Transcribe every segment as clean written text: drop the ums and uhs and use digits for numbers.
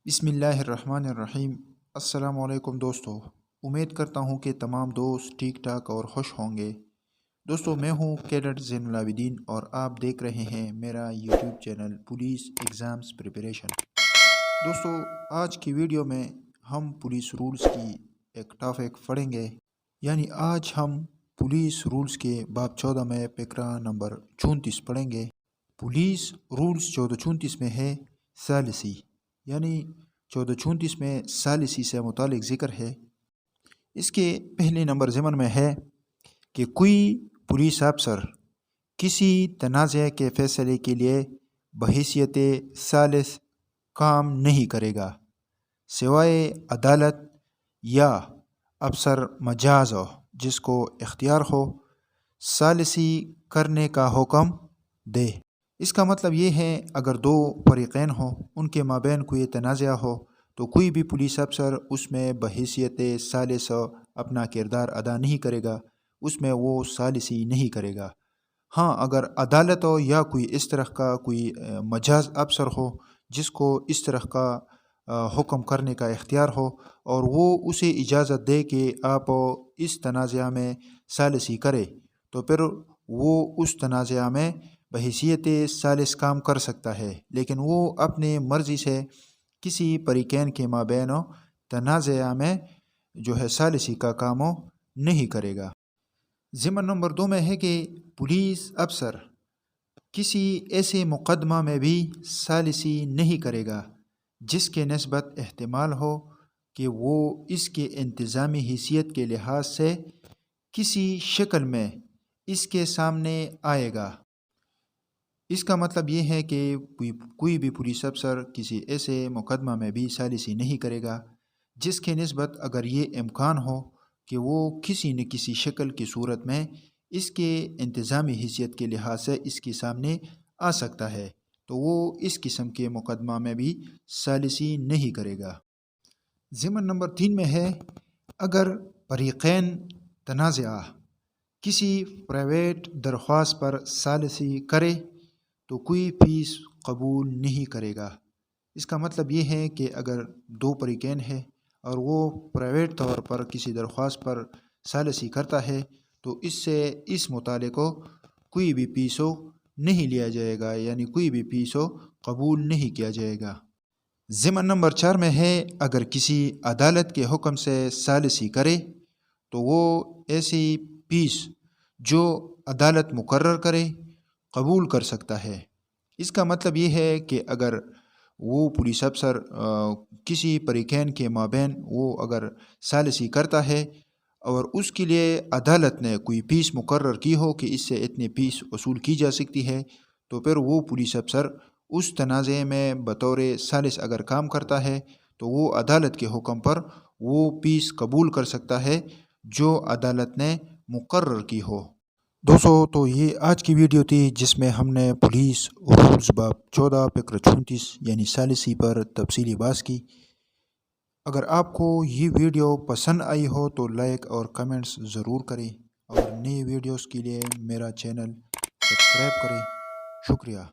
بسم اللہ الرحمن الرحیم۔ السلام علیکم دوستو، امید کرتا ہوں کہ تمام دوست ٹھیک ٹھاک اور خوش ہوں گے۔ دوستو، میں ہوں کیڈٹ زین العابدین اور آپ دیکھ رہے ہیں میرا YouTube channel police exams preparation. دوستو، آج کی ویڈیو میں ہم پولیس رولز کی ایک ٹاپک پڑھیں گے، یعنی آج ہم پولیس رولز کے باب 14 میں پیکرا نمبر 34 پڑھیں گے۔ پولیس رولز 1434 میں ہے ثالثی، یعنی 1434 میں ثالثی سے متعلق ذکر ہے۔ اس کے پہلے نمبر ضمن میں ہے کہ کوئی پولیس افسر کسی تنازع کے فیصلے کے لیے بحیثیت ثالث کام نہیں کرے گا سوائے عدالت یا افسر مجاز ہو جس کو اختیار ہو ثالثی کرنے کا حکم دے۔ اس کا مطلب یہ ہے اگر دو فریقین ہوں، ان کے مابین کوئی تنازع ہو تو کوئی بھی پولیس افسر اس میں بحیثیت ثالث اپنا کردار ادا نہیں کرے گا، اس میں وہ ثالثی نہیں کرے گا۔ ہاں، اگر عدالت ہو یا کوئی اس طرح کا کوئی مجاز افسر ہو جس کو اس طرح کا حکم کرنے کا اختیار ہو اور وہ اسے اجازت دے کہ آپ اس تنازع میں ثالثی کرے، تو پھر وہ اس تنازع میں بحیثیت ثالث کام کر سکتا ہے، لیکن وہ اپنے مرضی سے کسی فریقین کے مابین تنازع میں جو ہے ثالثی کا کام نہیں کرے گا۔ ضمن نمبر 2 میں ہے کہ پولیس افسر کسی ایسے مقدمہ میں بھی ثالثی نہیں کرے گا جس کے نسبت احتمال ہو کہ وہ اس کے انتظامی حیثیت کے لحاظ سے کسی شکل میں اس کے سامنے آئے گا۔ اس کا مطلب یہ ہے کہ کوئی بھی پولیس افسر کسی ایسے مقدمہ میں بھی ثالثی نہیں کرے گا جس کے نسبت اگر یہ امکان ہو کہ وہ کسی نہ کسی شکل کی صورت میں اس کے انتظامی حیثیت کے لحاظ سے اس کے سامنے آ سکتا ہے، تو وہ اس قسم کے مقدمہ میں بھی ثالثی نہیں کرے گا۔ ضمن نمبر 3 میں ہے اگر فریقین تنازعہ کسی پرائیویٹ درخواست پر ثالثی کرے تو کوئی فیس قبول نہیں کرے گا۔ اس کا مطلب یہ ہے کہ اگر دو فریقین ہیں اور وہ پرائیویٹ طور پر کسی درخواست پر ثالثی کرتا ہے تو اس سے اس متعلق کوئی بھی فیس نہیں لیا جائے گا، یعنی کوئی بھی فیس قبول نہیں کیا جائے گا۔ ضمن نمبر 4 میں ہے اگر کسی عدالت کے حکم سے ثالثی کرے تو وہ ایسی فیس جو عدالت مقرر کرے قبول کر سکتا ہے۔ اس کا مطلب یہ ہے کہ اگر وہ پولیس افسر کسی فریقین کے مابین وہ اگر ثالثی کرتا ہے اور اس کے لیے عدالت نے کوئی فیس مقرر کی ہو کہ اس سے اتنی فیس وصول کی جا سکتی ہے، تو پھر وہ پولیس افسر اس تنازع میں بطور ثالث اگر کام کرتا ہے تو وہ عدالت کے حکم پر وہ فیس قبول کر سکتا ہے جو عدالت نے مقرر کی ہو۔ دوستو، تو یہ آج کی ویڈیو تھی جس میں ہم نے پولیس رولز باب 14 پیکرا 34 یعنی ثالثی پر تفصیلی بحث کی۔ اگر آپ کو یہ ویڈیو پسند آئی ہو تو لائک اور کمنٹس ضرور کریں اور نئی ویڈیوز کے لیے میرا چینل سبسکرائب کریں۔ شکریہ۔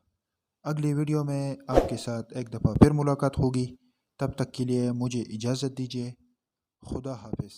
اگلی ویڈیو میں آپ کے ساتھ ایک دفعہ پھر ملاقات ہوگی، تب تک کے لیے مجھے اجازت دیجیے۔ خدا حافظ۔